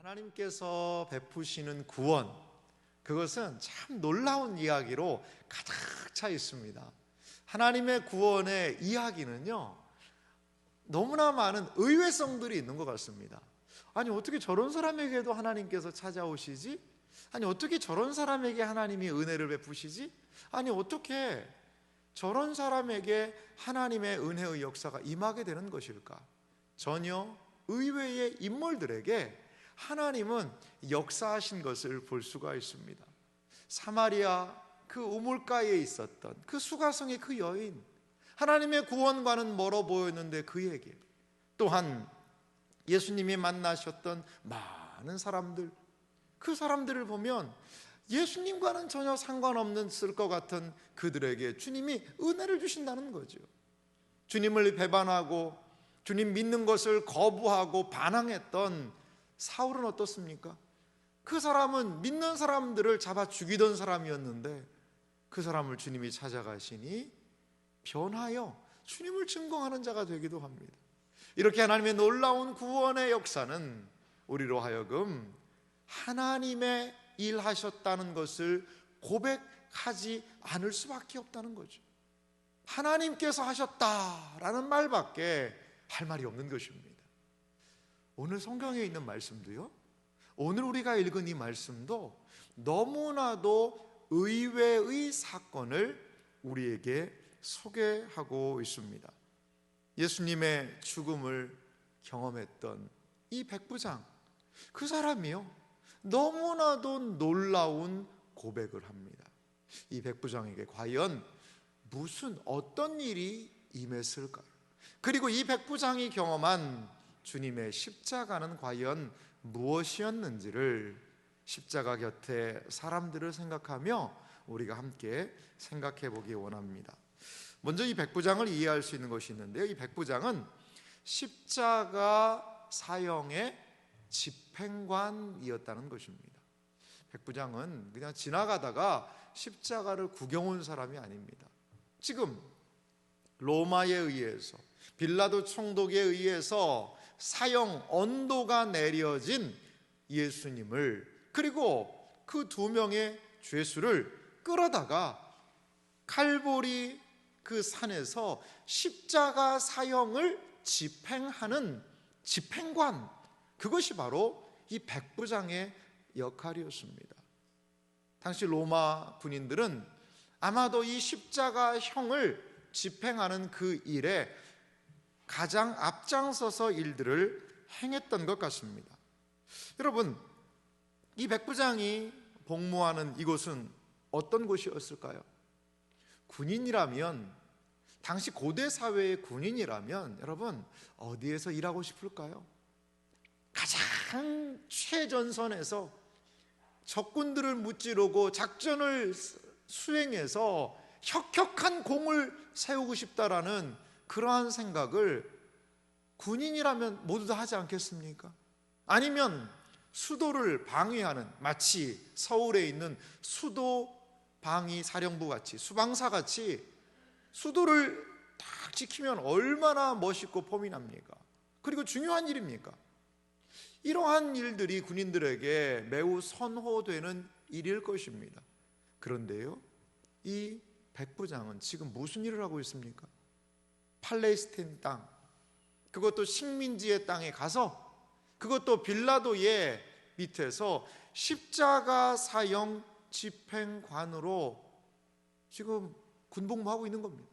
하나님께서 베푸시는 구원, 그것은 참 놀라운 이야기로 가득 차 있습니다. 하나님의 구원의 이야기는요, 너무나 많은 의외성들이 있는 것 같습니다. 아니, 어떻게 저런 사람에게도 하나님께서 찾아오시지? 아니, 어떻게 저런 사람에게 하나님이 은혜를 베푸시지? 아니, 어떻게 저런 사람에게 하나님의 은혜의 역사가 임하게 되는 것일까? 전혀 의외의 인물들에게 하나님은 역사하신 것을 볼 수가 있습니다. 사마리아 그 우물가에 있었던 그 수가성의 그 여인, 하나님의 구원과는 멀어 보였는데 그에게, 또한 예수님이 만나셨던 많은 사람들, 그 사람들을 보면 예수님과는 전혀 상관없을 것 같은 그들에게 주님이 은혜를 주신다는 거죠. 주님을 배반하고 주님 믿는 것을 거부하고 반항했던 사울은 어떻습니까? 그 사람은 믿는 사람들을 잡아 죽이던 사람이었는데 그 사람을 주님이 찾아가시니 변하여 주님을 증거하는 자가 되기도 합니다. 이렇게 하나님의 놀라운 구원의 역사는 우리로 하여금 하나님의 일하셨다는 것을 고백하지 않을 수밖에 없다는 거죠. 하나님께서 하셨다라는 말밖에 할 말이 없는 것입니다. 오늘 성경에 있는 말씀도요, 오늘 우리가 읽은 이 말씀도 너무나도 의외의 사건을 우리에게 소개하고 있습니다. 예수님의 죽음을 경험했던 이 백부장, 그 사람이요, 너무나도 놀라운 고백을 합니다. 이 백부장에게 과연 어떤 일이 임했을까요? 그리고 이 백부장이 경험한 주님의 십자가는 과연 무엇이었는지를 십자가 곁에 사람들을 생각하며 우리가 함께 생각해 보기 원합니다. 먼저 이 백부장을 이해할 수 있는 것이 있는데요, 이 백부장은 십자가 사형의 집행관이었다는 것입니다. 백부장은 그냥 지나가다가 십자가를 구경 온 사람이 아닙니다. 지금 로마에 의해서, 빌라도 총독에 의해서 사형 언도가 내려진 예수님을, 그리고 그 두 명의 죄수를 끌어다가 칼보리 그 산에서 십자가 사형을 집행하는 집행관, 그것이 바로 이 백부장의 역할이었습니다. 당시 로마 군인들은 아마도 이 십자가형을 집행하는 그 일에 가장 앞장서서 일들을 행했던 것 같습니다. 여러분, 이 백부장이 복무하는 이곳은 어떤 곳이었을까요? 군인이라면, 당시 고대 사회의 군인이라면 여러분 어디에서 일하고 싶을까요? 가장 최전선에서 적군들을 무찌르고 작전을 수행해서 혁혁한 공을 세우고 싶다라는 그러한 생각을 군인이라면 모두 다 하지 않겠습니까? 아니면 수도를 방위하는, 마치 서울에 있는 수도 방위 사령부 같이, 수방사 같이 수도를 딱 지키면 얼마나 멋있고 폼이 납니까? 그리고 중요한 일입니까? 이러한 일들이 군인들에게 매우 선호되는 일일 것입니다. 그런데요, 이 백부장은 지금 무슨 일을 하고 있습니까? 팔레스타인 땅, 그것도 식민지의 땅에 가서, 그것도 빌라도의 밑에서 십자가 사형 집행관으로 지금 군복무하고 있는 겁니다.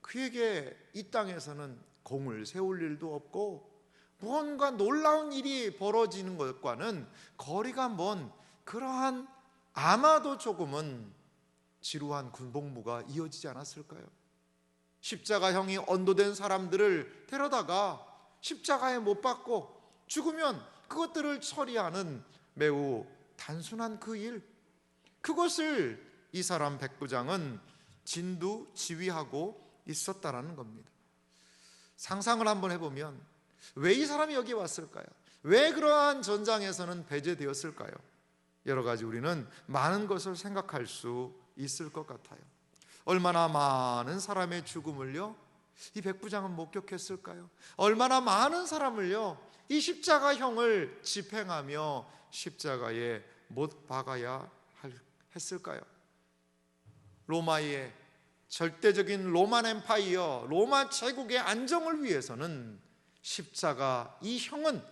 그에게 이 땅에서는 공을 세울 일도 없고 무언가 놀라운 일이 벌어지는 것과는 거리가 먼 그러한, 아마도 조금은 지루한 군복무가 이어지지 않았을까요? 십자가형이 언도된 사람들을 데려다가 십자가에 못 박고 죽으면 그것들을 처리하는 매우 단순한 그 일, 그것을 이 사람 백부장은 진두지휘하고 있었다라는 겁니다. 상상을 한번 해보면 왜 이 사람이 여기 왔을까요? 왜 그러한 전장에서는 배제되었을까요? 여러 가지 우리는 많은 것을 생각할 수 있을 것 같아요. 얼마나 많은 사람의 죽음을요 이 백부장은 목격했을까요? 얼마나 많은 사람을요 이 십자가형을 집행하며 십자가에 못 박아야 했을까요? 로마의 절대적인 로만 엠파이어, 로마 제국의 안정을 위해서는 십자가 이 형은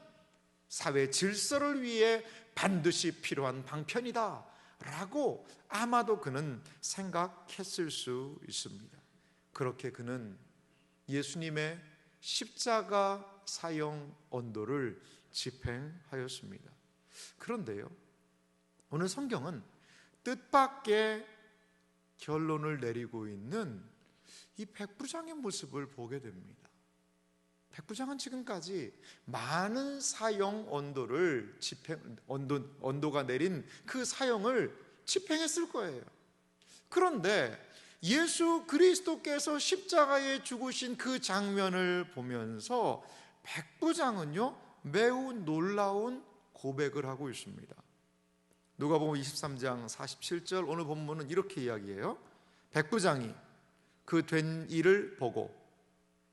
사회 질서를 위해 반드시 필요한 방편이다 라고 아마도 그는 생각했을 수 있습니다. 그렇게 그는 예수님의 십자가 사형 언도를 집행하였습니다. 그런데요, 오늘 성경은 뜻밖의 결론을 내리고 있는 이 백부장의 모습을 보게 됩니다. 백부장은 지금까지 많은 사형 언도를 언도가 내린 그 사형을 집행했을 거예요. 그런데 예수 그리스도께서 십자가에 죽으신 그 장면을 보면서 백부장은요, 매우 놀라운 고백을 하고 있습니다. 누가복음 23장 47절, 오늘 본문은 이렇게 이야기해요. 백부장이 그 된 일을 보고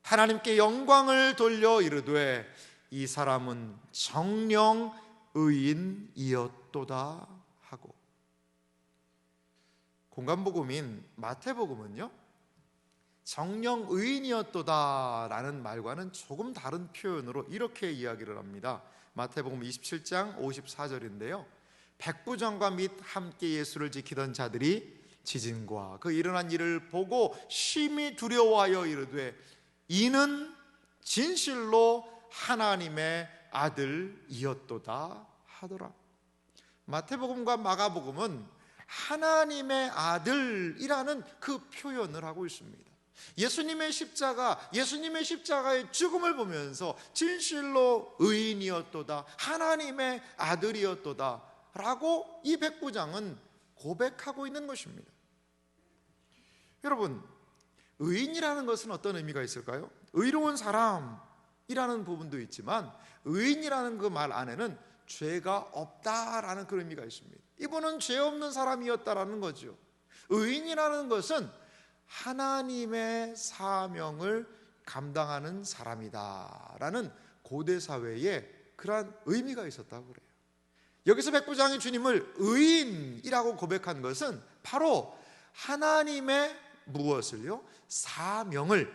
하나님께 영광을 돌려 이르되 이 사람은 정령 의인이었도다 하고, 공간복음인 마태복음은요, 정령 의인이었도다 라는 말과는 조금 다른 표현으로 이렇게 이야기를 합니다. 마태복음 27장 54절인데요 백부장과 및 함께 예수를 지키던 자들이 지진과 그 일어난 일을 보고 심히 두려워하여 이르되 이는 진실로 하나님의 아들이었도다 하더라. 마태복음과 마가복음은 하나님의 아들이라는 그 표현을 하고 있습니다. 예수님의 십자가의 죽음을 보면서 진실로 의인이었도다, 하나님의 아들이었도다 라고 이 백부장은 고백하고 있는 것입니다. 여러분, 의인이라는 것은 어떤 의미가 있을까요? 의로운 사람이라는 부분도 있지만 의인이라는 그 말 안에는 죄가 없다라는 그런 의미가 있습니다. 이분은 죄 없는 사람이었다라는 거죠. 의인이라는 것은 하나님의 사명을 감당하는 사람이다라는 고대 사회에 그러한 의미가 있었다고 그래요. 여기서 백부장이 주님을 의인이라고 고백한 것은 바로 하나님의 무엇을요? 사명을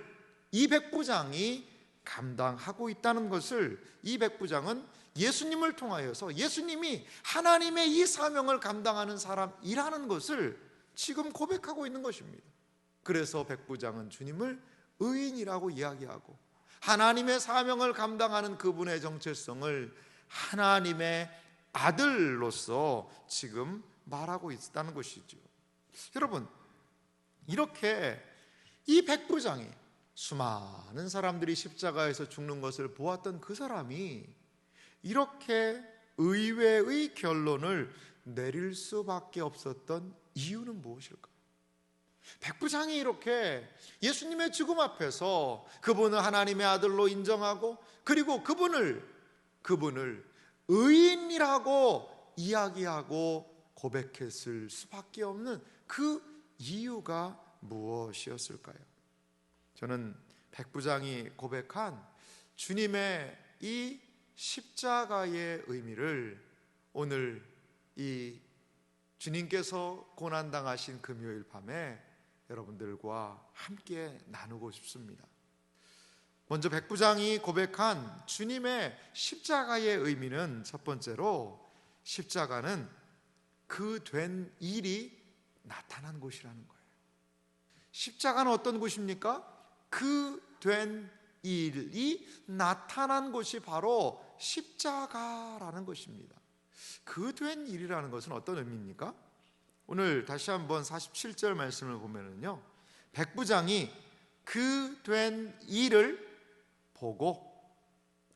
이 백부장이 감당하고 있다는 것을 이 백부장은 예수님을 통하여서 예수님이 하나님의 이 사명을 감당하는 사람이라는 것을 지금 고백하고 있는 것입니다. 그래서 백부장은 주님을 의인이라고 이야기하고 하나님의 사명을 감당하는 그분의 정체성을 하나님의 아들로서 지금 말하고 있다는 것이죠. 여러분, 이렇게 이 백부장이 수많은 사람들이 십자가에서 죽는 것을 보았던 그 사람이 이렇게 의외의 결론을 내릴 수밖에 없었던 이유는 무엇일까? 백부장이 이렇게 예수님의 죽음 앞에서 그분을 하나님의 아들로 인정하고 그리고 그분을 의인이라고 이야기하고 고백했을 수밖에 없는 그 이유가 무엇이었을까요? 저는 백부장이 고백한 주님의 이 십자가의 의미를 오늘 이 주님께서 고난당하신 금요일 밤에 여러분들과 함께 나누고 싶습니다. 먼저 백부장이 고백한 주님의 십자가의 의미는 첫 번째로 십자가는 그 된 일이 나타난 곳이라는 거예요. 십자가는 어떤 곳입니까? 그 된 일이 나타난 곳이 바로 십자가라는 것입니다. 그 된 일이라는 것은 어떤 의미입니까? 오늘 다시 한번 47절 말씀을 보면은요, 백부장이 그 된 일을 보고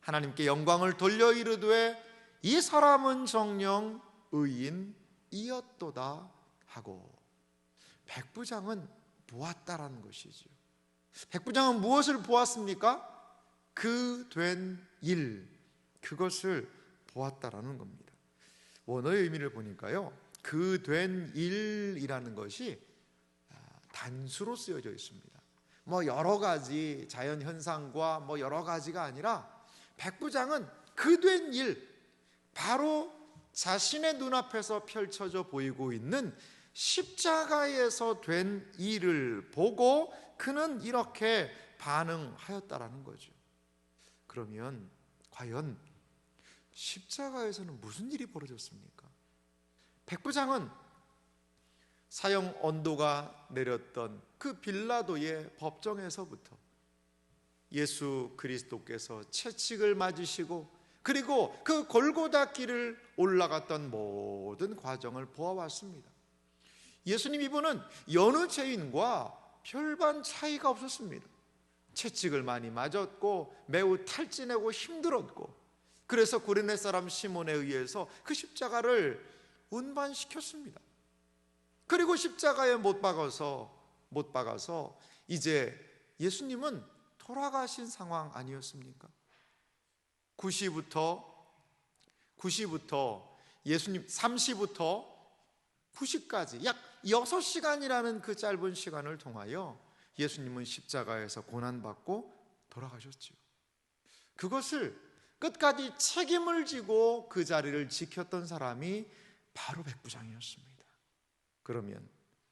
하나님께 영광을 돌려 이르되 이 사람은 정녕 의인이었도다 하고, 백부장은 보았다라는 것이죠. 백부장은 무엇을 보았습니까? 그 된 일, 그것을 보았다라는 겁니다. 원어의 의미를 보니까요, 그 된 일이라는 것이 단수로 쓰여져 있습니다. 여러 가지 자연 현상과 여러 가지가 아니라 백부장은 그 된 일, 바로 자신의 눈앞에서 펼쳐져 보이고 있는 십자가에서 된 일을 보고 그는 이렇게 반응하였다라는 거죠. 그러면 과연 십자가에서는 무슨 일이 벌어졌습니까? 백부장은 사형 언도가 내렸던 그 빌라도의 법정에서부터 예수 그리스도께서 채찍을 맞으시고 그리고 그 골고다 길을 올라갔던 모든 과정을 보아왔습니다. 예수님 이분은 여느 죄인과 별반 차이가 없었습니다. 채찍을 많이 맞았고 매우 탈진하고 힘들었고, 그래서 구레네 사람 시몬에 의해서 그 십자가를 운반시켰습니다. 그리고 십자가에 못 박아서 이제 예수님은 돌아가신 상황 아니었습니까? 9시부터 예수님 3시부터 9시까지 약 6시간이라는 그 짧은 시간을 통하여 예수님은 십자가에서 고난받고 돌아가셨죠. 그것을 끝까지 책임을 지고 그 자리를 지켰던 사람이 바로 백부장이었습니다. 그러면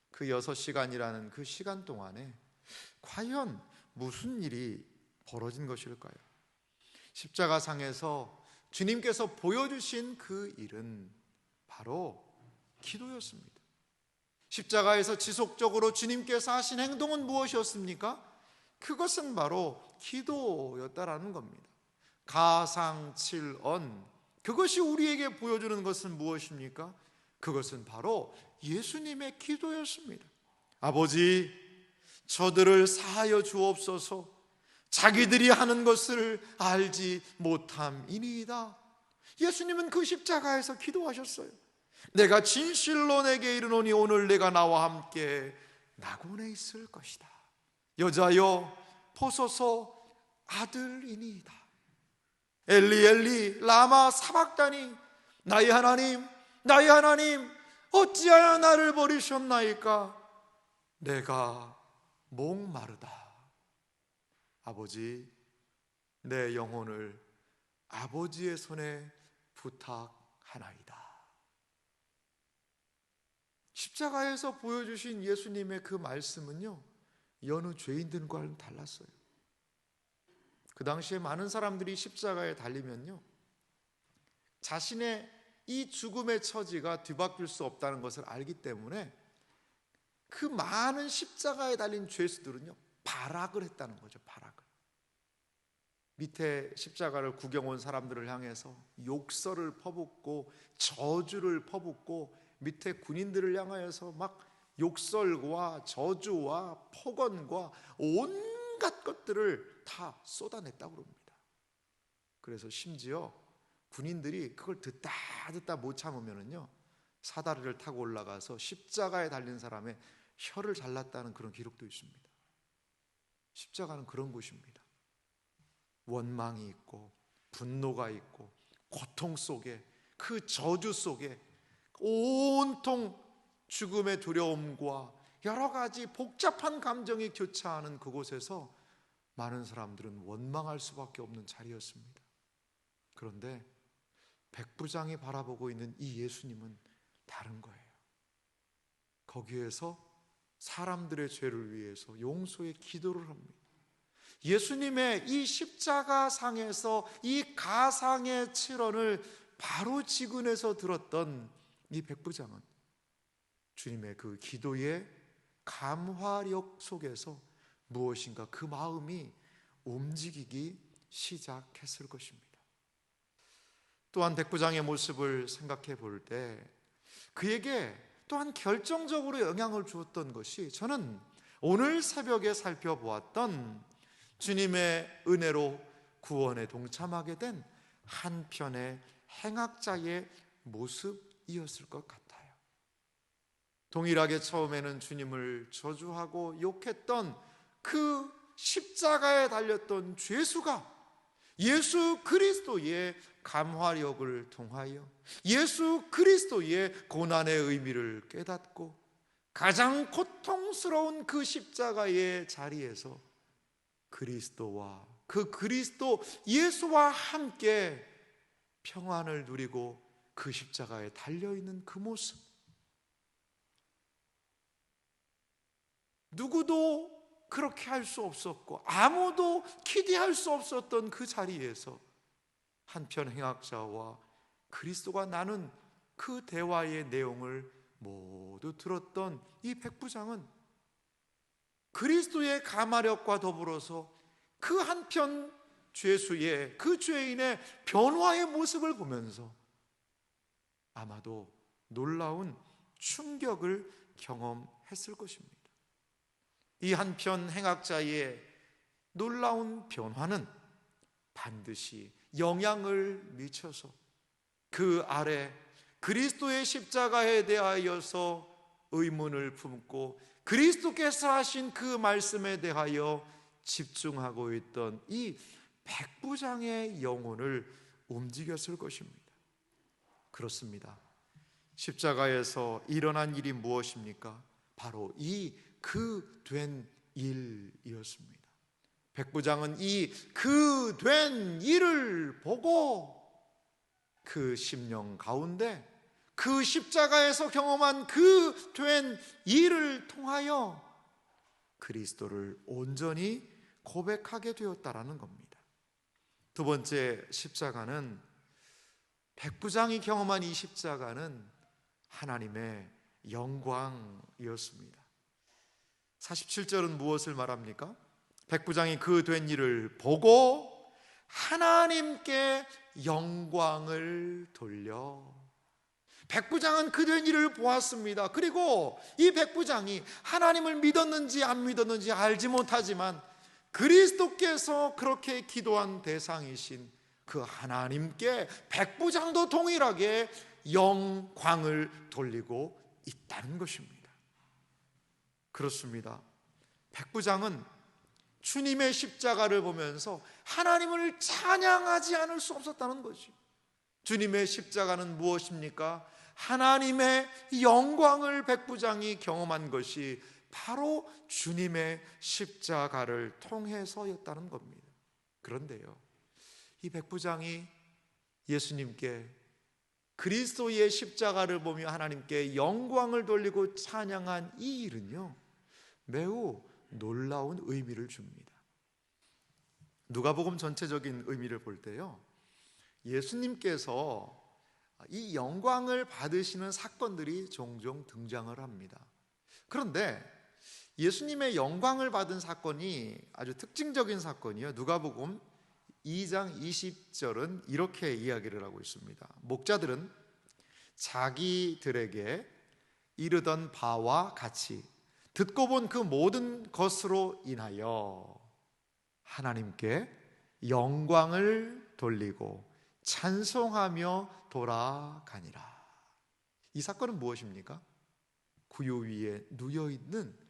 그 6시간이라는 그 시간 동안에 과연 무슨 일이 벌어진 것일까요? 십자가상에서 주님께서 보여주신 그 일은 바로 기도였습니다. 십자가에서 지속적으로 주님께서 하신 행동은 무엇이었습니까? 그것은 바로 기도였다라는 겁니다. 가상칠언, 그것이 우리에게 보여주는 것은 무엇입니까? 그것은 바로 예수님의 기도였습니다. 아버지, 저들을 사하여 주옵소서. 자기들이 하는 것을 알지 못함이니이다. 예수님은 그 십자가에서 기도하셨어요. 내가 진실로 내게 이르노니 오늘 내가 나와 함께 낙원에 있을 것이다. 여자여 보소서 아들이니이다. 엘리 엘리 라마 사박다니, 나의 하나님 나의 하나님 어찌하여 나를 버리셨나이까? 내가 목마르다. 아버지, 내 영혼을 아버지의 손에 부탁하나이다. 십자가에서 보여주신 예수님의 그 말씀은요, 여느 죄인들과는 달랐어요. 그 당시에 많은 사람들이 십자가에 달리면요, 자신의 이 죽음의 처지가 뒤바뀔 수 없다는 것을 알기 때문에 그 많은 십자가에 달린 죄수들은요, 발악을 했다는 거죠. 발악을. 밑에 십자가를 구경 온 사람들을 향해서 욕설을 퍼붓고 저주를 퍼붓고, 밑에 군인들을 향하여서 막 욕설과 저주와 폭언과 온갖 것들을 다 쏟아냈다고 합니다. 그래서 심지어 군인들이 그걸 듣다 못 참으면은요, 사다리를 타고 올라가서 십자가에 달린 사람의 혀를 잘랐다는 그런 기록도 있습니다. 십자가는 그런 곳입니다. 원망이 있고 분노가 있고 고통 속에, 그 저주 속에 온통 죽음의 두려움과 여러 가지 복잡한 감정이 교차하는 그곳에서 많은 사람들은 원망할 수밖에 없는 자리였습니다. 그런데 백부장이 바라보고 있는 이 예수님은 다른 거예요. 거기에서 사람들의 죄를 위해서 용서의 기도를 합니다. 예수님의 이 십자가 상에서 이 가상의 칠언을 바로 지근에서 들었던 이 백부장은 주님의 그 기도의 감화력 속에서 무엇인가 그 마음이 움직이기 시작했을 것입니다. 또한 백부장의 모습을 생각해 볼 때 그에게 또한 결정적으로 영향을 주었던 것이, 저는 오늘 새벽에 살펴보았던 주님의 은혜로 구원에 동참하게 된 한편의 행악자의 모습이었을 것 같아요. 동일하게 처음에는 주님을 저주하고 욕했던 그 십자가에 달렸던 죄수가 예수 그리스도의 감화력을 통하여 예수 그리스도의 고난의 의미를 깨닫고 가장 고통스러운 그 십자가의 자리에서 그리스도와 그 그리스도 예수와 함께 평안을 누리고 그 십자가에 달려있는 그 모습, 누구도 그렇게 할 수 없었고 아무도 기대할 수 없었던 그 자리에서 한편 행악자와 그리스도가 나눈 그 대화의 내용을 모두 들었던 이 백부장은 그리스도의 가마력과 더불어서 그 한편 죄수의, 그 죄인의 변화의 모습을 보면서 아마도 놀라운 충격을 경험했을 것입니다. 이 한편 행악자의 놀라운 변화는 반드시 영향을 미쳐서 그 아래 그리스도의 십자가에 대하여서 의문을 품고 그리스도께서 하신 그 말씀에 대하여 집중하고 있던 이 백부장의 영혼을 움직였을 것입니다. 그렇습니다. 십자가에서 일어난 일이 무엇입니까? 바로 이 그 된 일이었습니다. 백부장은 이 그 된 일을 보고 그 심령 가운데 그 십자가에서 경험한 그 된 일을 통하여 그리스도를 온전히 고백하게 되었다라는 겁니다. 두 번째 십자가는, 백부장이 경험한 이 십자가는 하나님의 영광이었습니다. 47절은 무엇을 말합니까? 백부장이 그 된 일을 보고 하나님께 영광을 돌려. 백부장은 그 된 일을 보았습니다. 그리고 이 백부장이 하나님을 믿었는지 안 믿었는지 알지 못하지만 그리스도께서 그렇게 기도한 대상이신 그 하나님께 백부장도 동일하게 영광을 돌리고 있다는 것입니다. 그렇습니다. 백부장은 주님의 십자가를 보면서 하나님을 찬양하지 않을 수 없었다는 거죠. 주님의 십자가는 무엇입니까? 하나님의 영광을 백부장이 경험한 것이 바로 주님의 십자가를 통해서였다는 겁니다. 그런데요, 이 백부장이 예수님께 그리스도의 십자가를 보며 하나님께 영광을 돌리고 찬양한 이 일은요, 매우 놀라운 의미를 줍니다. 누가복음 전체적인 의미를 볼 때요, 예수님께서 이 영광을 받으시는 사건들이 종종 등장을 합니다. 그런데 예수님의 영광을 받은 사건이 아주 특징적인 사건이요, 누가복음 2장 20절은 이렇게 이야기를 하고 있습니다. 목자들은 자기들에게 이르던 바와 같이 듣고 본 그 모든 것으로 인하여 하나님께 영광을 돌리고 찬송하며 돌아가니라. 이 사건은 무엇입니까? 구유 위에 누워있는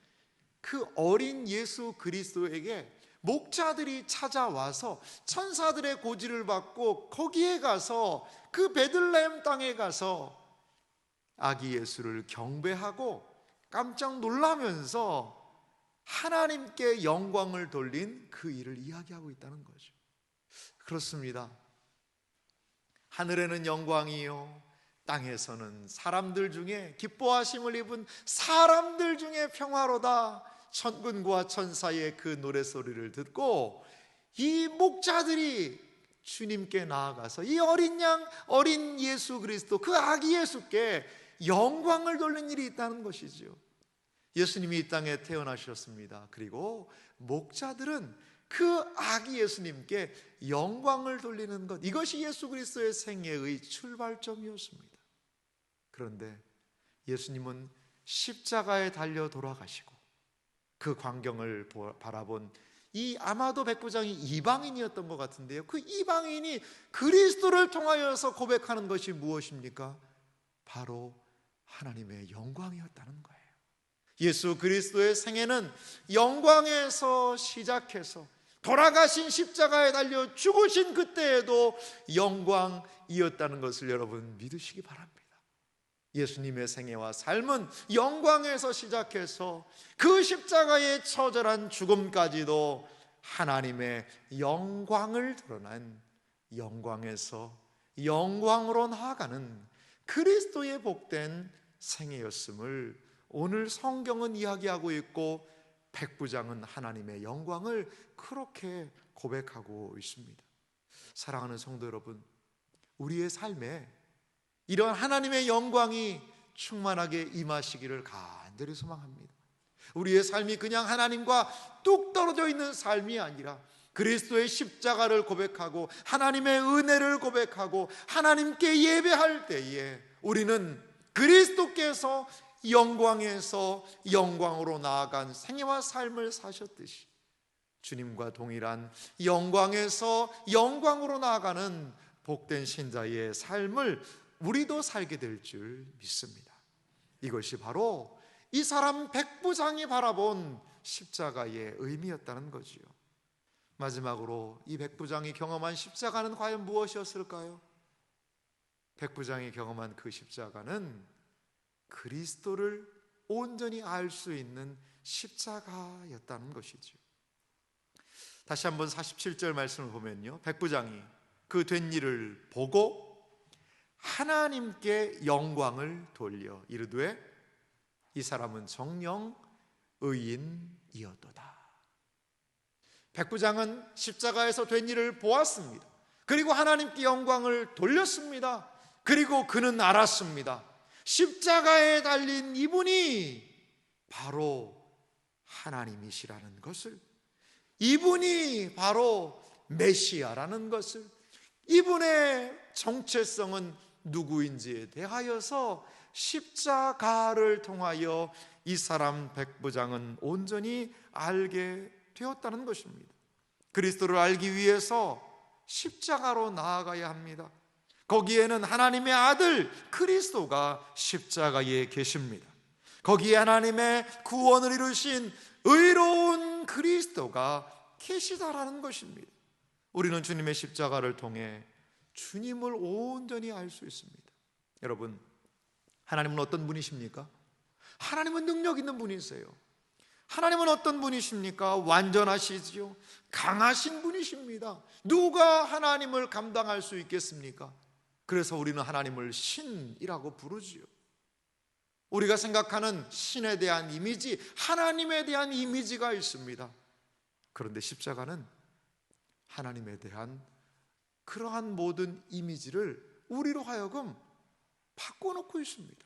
그 어린 예수 그리스도에게 목자들이 찾아와서 천사들의 고지를 받고 거기에 가서 그 베들레헴 땅에 가서 아기 예수를 경배하고 깜짝 놀라면서 하나님께 영광을 돌린 그 일을 이야기하고 있다는 거죠. 그렇습니다. 하늘에는 영광이요, 땅에서는 사람들 중에 기뻐하심을 입은 사람들 중에 평화로다. 천군과 천사의 그 노래소리를 듣고 이 목자들이 주님께 나아가서 이 어린 양, 어린 예수 그리스도, 그 아기 예수께 영광을 돌리는 일이 있다는 것이죠. 예수님이 이 땅에 태어나셨습니다. 그리고 목자들은 그 아기 예수님께 영광을 돌리는 것, 이것이 예수 그리스도의 생애의 출발점이었습니다. 그런데 예수님은 십자가에 달려 돌아가시고 그 광경을 바라본 이 아마도 백부장이 이방인이었던 것 같은데요, 그 이방인이 그리스도를 통하여서 고백하는 것이 무엇입니까? 바로 하나님의 영광이었다는 거예요. 예수 그리스도의 생애는 영광에서 시작해서 돌아가신 십자가에 달려 죽으신 그때에도 영광이었다는 것을 여러분 믿으시기 바랍니다. 예수님의 생애와 삶은 영광에서 시작해서 그 십자가의 처절한 죽음까지도 하나님의 영광을 드러난 영광에서 영광으로 나아가는 그리스도의 복된 생애였음을 오늘 성경은 이야기하고 있고 백부장은 하나님의 영광을 그렇게 고백하고 있습니다. 사랑하는 성도 여러분, 우리의 삶에 이런 하나님의 영광이 충만하게 임하시기를 간절히 소망합니다. 우리의 삶이 그냥 하나님과 뚝 떨어져 있는 삶이 아니라 그리스도의 십자가를 고백하고 하나님의 은혜를 고백하고 하나님께 예배할 때에 우리는 그리스도께서 영광에서 영광으로 나아간 생애와 삶을 사셨듯이 주님과 동일한 영광에서 영광으로 나아가는 복된 신자의 삶을 우리도 살게 될 줄 믿습니다. 이것이 바로 이 사람 백부장이 바라본 십자가의 의미였다는 거지요. 마지막으로 이 백부장이 경험한 십자가는 과연 무엇이었을까요? 백부장이 경험한 그 십자가는 그리스도를 온전히 알 수 있는 십자가였다는 것이죠. 다시 한번 47절 말씀을 보면요, 백부장이 그 된 일을 보고 하나님께 영광을 돌려 이르되 이 사람은 정녕 의인이었도다. 백부장은 십자가에서 된 일을 보았습니다. 그리고 하나님께 영광을 돌렸습니다. 그리고 그는 알았습니다. 십자가에 달린 이분이 바로 하나님이시라는 것을, 이분이 바로 메시아라는 것을, 이분의 정체성은 누구인지에 대하여서 십자가를 통하여 이 사람 백부장은 온전히 알게 되었다는 것입니다. 그리스도를 알기 위해서 십자가로 나아가야 합니다. 거기에는 하나님의 아들 그리스도가 십자가에 계십니다. 거기에 하나님의 구원을 이루신 의로운 그리스도가 계시다라는 것입니다. 우리는 주님의 십자가를 통해 주님을 온전히 알 수 있습니다. 여러분, 하나님은 어떤 분이십니까? 하나님은 능력 있는 분이세요. 하나님은 어떤 분이십니까? 완전하시지요. 강하신 분이십니다. 누가 하나님을 감당할 수 있겠습니까? 그래서 우리는 하나님을 신이라고 부르지요. 우리가 생각하는 신에 대한 이미지, 하나님에 대한 이미지가 있습니다. 그런데 십자가는 하나님에 대한 그러한 모든 이미지를 우리로 하여금 바꿔놓고 있습니다.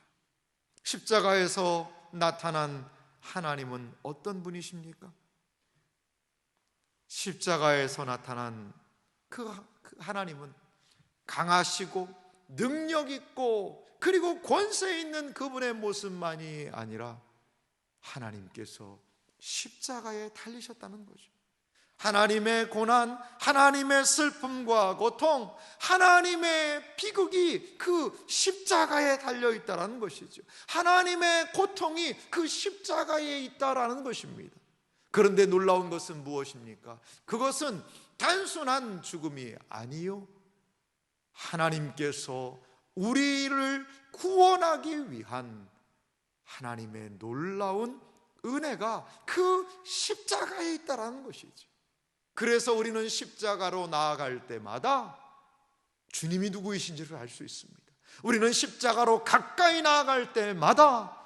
십자가에서 나타난 하나님은 어떤 분이십니까? 십자가에서 나타난 그 하나님은 강하시고 능력 있고 그리고 권세 있는 그분의 모습만이 아니라 하나님께서 십자가에 달리셨다는 거죠. 하나님의 고난, 하나님의 슬픔과 고통, 하나님의 비극이 그 십자가에 달려있다는 것이죠. 하나님의 고통이 그 십자가에 있다라는 것입니다. 그런데 놀라운 것은 무엇입니까? 그것은 단순한 죽음이 아니요, 하나님께서 우리를 구원하기 위한 하나님의 놀라운 은혜가 그 십자가에 있다라는 것이죠. 그래서 우리는 십자가로 나아갈 때마다 주님이 누구이신지를 알 수 있습니다. 우리는 십자가로 가까이 나아갈 때마다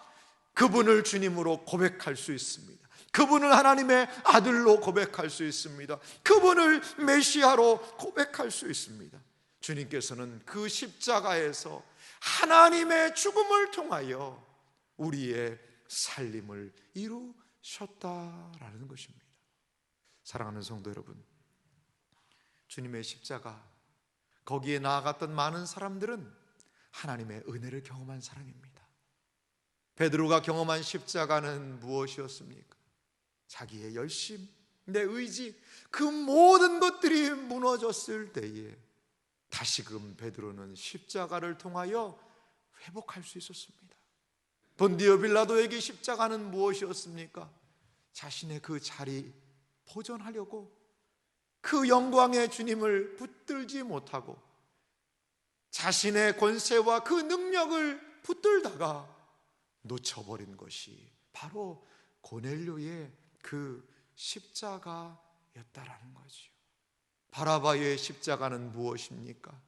그분을 주님으로 고백할 수 있습니다. 그분을 하나님의 아들로 고백할 수 있습니다. 그분을 메시아로 고백할 수 있습니다. 주님께서는 그 십자가에서 하나님의 죽음을 통하여 우리의 살림을 이루셨다라는 것입니다. 사랑하는 성도 여러분, 주님의 십자가, 거기에 나아갔던 많은 사람들은 하나님의 은혜를 경험한 사람입니다. 베드로가 경험한 십자가는 무엇이었습니까? 자기의 열심, 내 의지, 그 모든 것들이 무너졌을 때에 다시금 베드로는 십자가를 통하여 회복할 수 있었습니다. 본디오 빌라도에게 십자가는 무엇이었습니까? 자신의 그 자리 보존하려고 그 영광의 주님을 붙들지 못하고 자신의 권세와 그 능력을 붙들다가 놓쳐버린 것이 바로 고넬료의 그 십자가였다라는 거죠. 바라바의 십자가는 무엇입니까?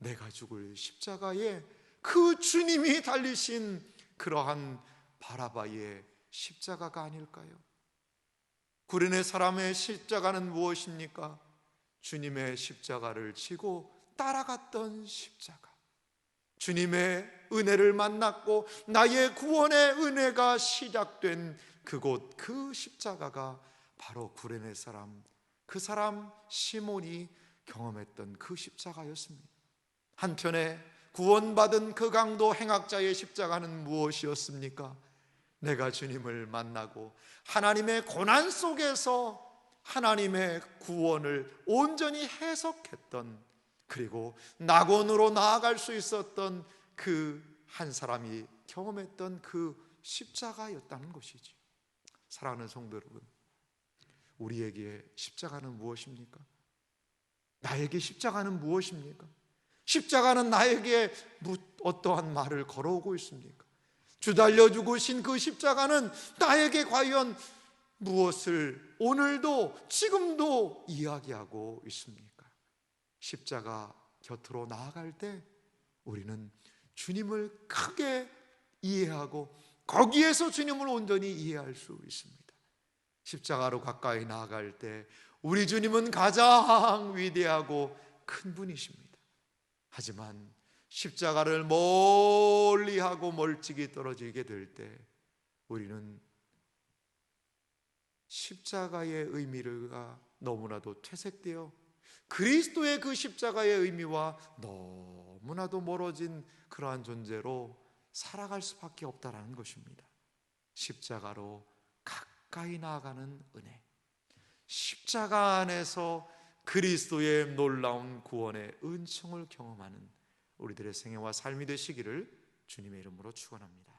내가 죽을 십자가에 그 주님이 달리신 그러한 바라바의 십자가가 아닐까요? 구레네 사람의 십자가는 무엇입니까? 주님의 십자가를 지고 따라갔던 십자가. 주님의 은혜를 만났고 나의 구원의 은혜가 시작된 그곳, 그 십자가가 바로 구레네 사람, 그 사람 시몬이 경험했던 그 십자가였습니다. 한편에 구원받은 그 강도 행악자의 십자가는 무엇이었습니까? 내가 주님을 만나고 하나님의 고난 속에서 하나님의 구원을 온전히 해석했던, 그리고 낙원으로 나아갈 수 있었던 그 한 사람이 경험했던 그 십자가였다는 것이죠. 사랑하는 성도 여러분, 우리에게 십자가는 무엇입니까? 나에게 십자가는 무엇입니까? 십자가는 나에게 어떠한 말을 걸어오고 있습니까? 주 달려 죽으신 그 십자가는 나에게 과연 무엇을 오늘도 지금도 이야기하고 있습니까? 십자가 곁으로 나아갈 때 우리는 주님을 크게 이해하고 거기에서 주님을 온전히 이해할 수 있습니다. 십자가로 가까이 나아갈 때 우리 주님은 가장 위대하고 큰 분이십니다. 하지만 십자가를 멀리하고 멀찍이 떨어지게 될 때 우리는 십자가의 의미가 너무나도 퇴색되어 그리스도의 그 십자가의 의미와 너무나도 멀어진 그러한 존재로 살아갈 수밖에 없다는 것입니다. 십자가로 가까이 나아가는 은혜, 십자가 안에서 그리스도의 놀라운 구원의 은총을 경험하는 우리들의 생애와 삶이 되시기를 주님의 이름으로 축원합니다.